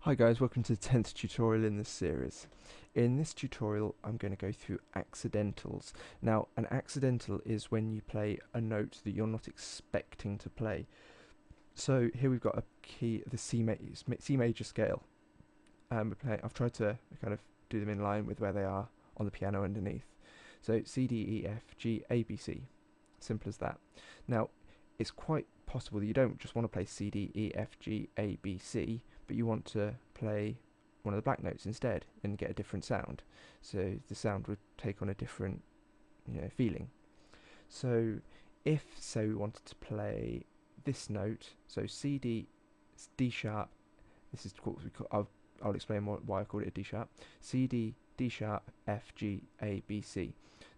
Hi guys, welcome to the 10th tutorial in this series. In this tutorial I'm going to go through accidentals. Now an accidental is when you play a note that you're not expecting to play. So here we've got a key, the C major scale. I've tried to kind of do them in line with where they are on the piano underneath. So C, D, E, F, G, A, B, C. Simple as that. Now it's quite possible that you don't just want to play C, D, E, F, G, A, B, C, but you want to play one of the black notes instead and get a different sound. So the sound would take on a different, feeling. So if, say, we wanted to play this note, so C, D, D sharp, this is what we call, I'll explain why I called it a D sharp, C, D, D sharp, F, G, A, B, C.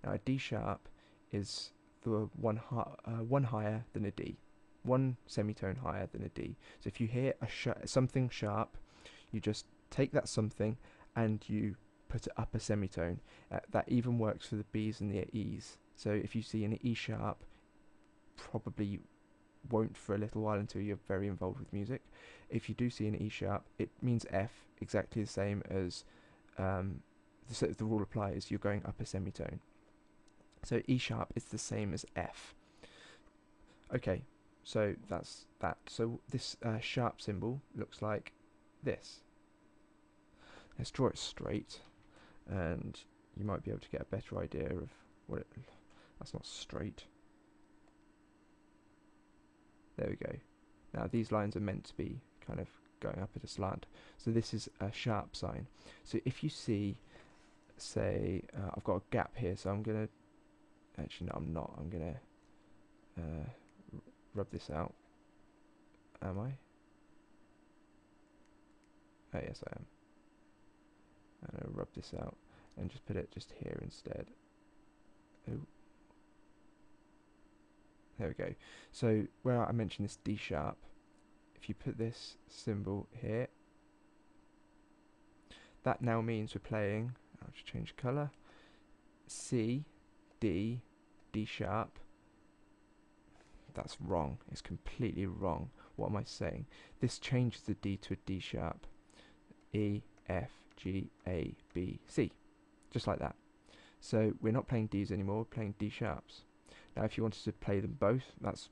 Now a D sharp is the one higher than a D, one semitone higher than a D. So if you hear something sharp, you just take that something and you put it up a semitone. That even works for the B's and the E's. So if you see an E sharp, probably won't for a little while until you're very involved with music. If you do see an E sharp, it means F, exactly the same as the rule applies, you're going up a semitone. So E sharp is the same as F. Okay, so that's that. So this sharp symbol looks like this. Let's draw it straight, and you might be able to get a better idea of what it. That's not straight. There we go. Now these lines are meant to be kind of going up at a slant. So this is a sharp sign. So if you see, say, I've got a gap here, so I'm gonna. Actually, no, I'm not. I'm gonna rub this out. Am I? Oh yes, I am. And I'll rub this out and just put it just here instead. Oh, there we go. So where I mentioned this D sharp, if you put this symbol here, that now means we're playing, I'll just change colour, C, D, D sharp. That's wrong. It's completely wrong. What am I saying? This changes the D to a D sharp. E, F, G, A, B, C. Just like that. So we're not playing Ds anymore, we're playing D sharps. Now if you wanted to play them both, that's,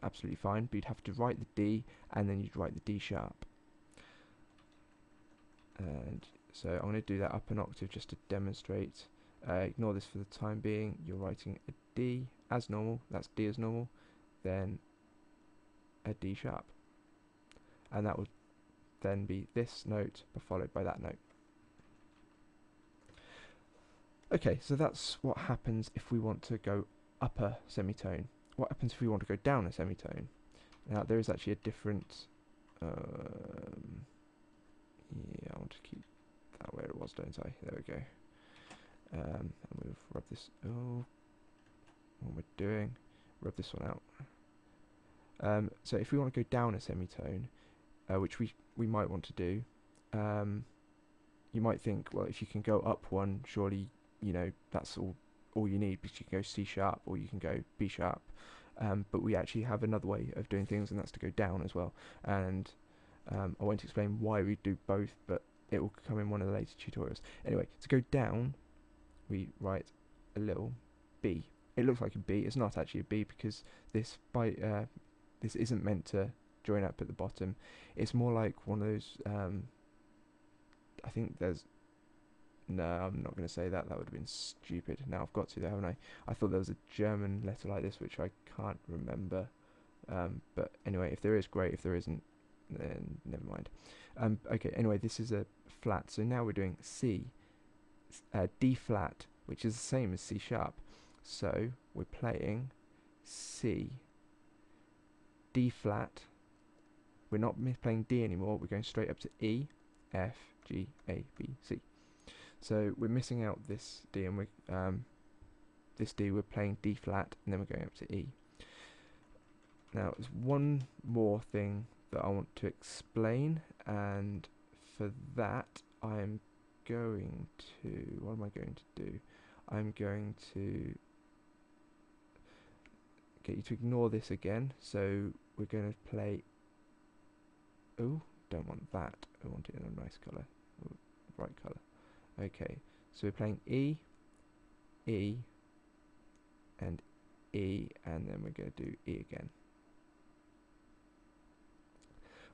absolutely fine, but you'd have to write the D and then you'd write the D sharp. And so I'm going to do that up an octave just to demonstrate. Ignore this for the time being. You're writing a D as normal, that's D as normal, then a D sharp. And that would then be this note followed by that note. Okay, so that's what happens if we want to go up a semitone. What happens if we want to go down a semitone? Now there is actually a different. Yeah, I want to keep that where it was, don't I? There we go. And we'll rub this. Oh, what we're doing? Rub this one out. So if we want to go down a semitone, which we might want to do, you might think, well, if you can go up one, surely that's all you need, because you can go C sharp or you can go B sharp. But we actually have another way of doing things, and that's to go down as well. And I won't explain why we do both, but it will come in one of the later tutorials. Anyway, to go down, we write a little B. It looks like a B. It's not actually a B because this isn't meant to join up at the bottom. It's more like one of those. I think there's. No, I'm not going to say that. That would have been stupid. Now I've got to there, haven't I? I thought there was a German letter like this, which I can't remember. But anyway, if there is, great. If there isn't, then never mind. Okay, anyway, this is a flat. So now we're doing C, D flat, which is the same as C sharp. So we're playing C, D flat. We're not playing D anymore. We're going straight up to E, F, G, A, B, C. So we're missing out this D, and this D we're playing D flat, and then we're going up to E. Now there's one more thing that I want to explain, and for that I'm going to, what am I going to do? I'm going to get you to ignore this again. So we're going to play, oh, don't want that. I want it in a nice colour, bright colour. Okay, so we're playing E, E, and E, and then we're going to do E again.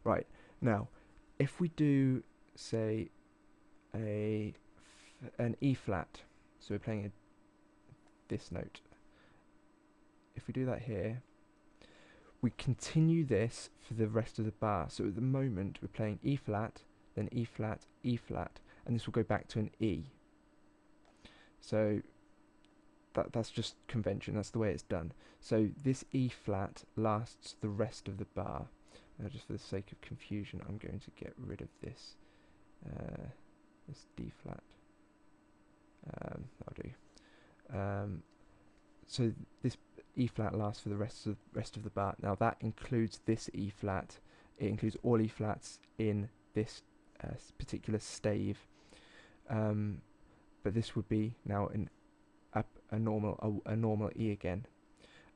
Right, now, if we do, say, an E flat, so we're playing this note. If we do that here, we continue this for the rest of the bar. So at the moment, we're playing E flat, then E flat, E flat, and this will go back to an E. So that's just convention, that's the way it's done. So this E flat lasts the rest of the bar. Now just for the sake of confusion, I'm going to get rid of this this D flat. That'll do. So this E flat lasts for the rest of the bar. Now that includes this E flat. It includes all E flats in this particular stave. But this would be now a normal E again,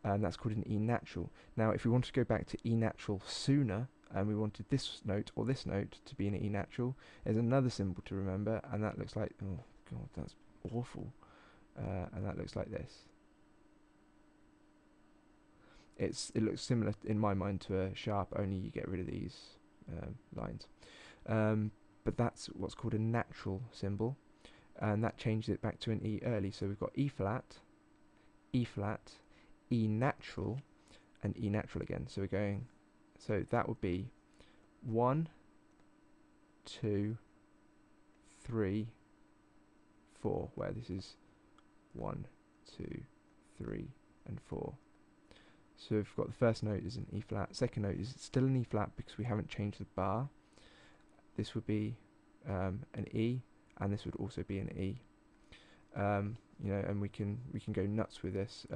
and that's called an E natural. Now, if we want to go back to E natural sooner, and we wanted this note or this note to be an E natural, there's another symbol to remember, and that looks like, oh god, that's awful. And that looks like this. It looks similar in my mind to a sharp, only you get rid of these lines. But that's what's called a natural symbol, and that changes it back to an E early. So we've got E flat, E flat, E natural, and E natural again. So we're going, so that would be 1, 2, 3, 4, where this is 1, 2, 3, and 4. So we've got the first note is an E flat, second note is still an E flat because we haven't changed the bar. This would be an E, and this would also be an E. You know, and we can go nuts with this.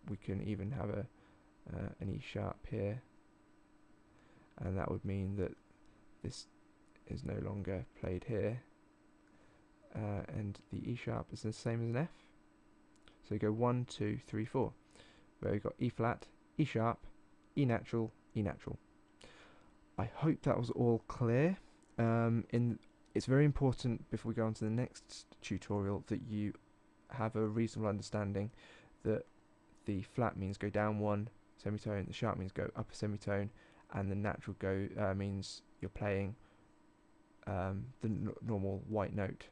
We can even have an E sharp here, and that would mean that this is no longer played here, and the E sharp is the same as an F. So we go 1, 2, 3, 4. Where we've got E flat, E sharp, E natural, E natural. I hope that was all clear. It's very important before we go on to the next tutorial that you have a reasonable understanding that the flat means go down 1 semitone, the sharp means go up a semitone, and the natural means you're playing the normal white note.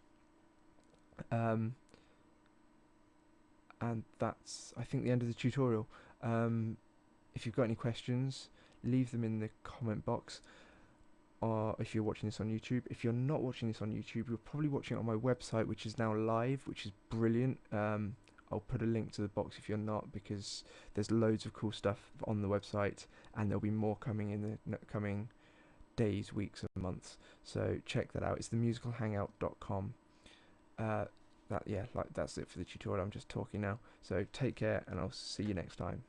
And that's, I think, the end of the tutorial. If you've got any questions, leave them in the comment box, or if you're watching this on YouTube. If you're not watching this on YouTube, you're probably watching it on my website, which is now live, which is brilliant. I'll put a link to the box if you're not, because there's loads of cool stuff on the website, and there'll be more coming in the coming days, weeks, and months. So check that out. It's themusicalhangout.com. That's it for the tutorial. I'm just talking now. So take care, and I'll see you next time.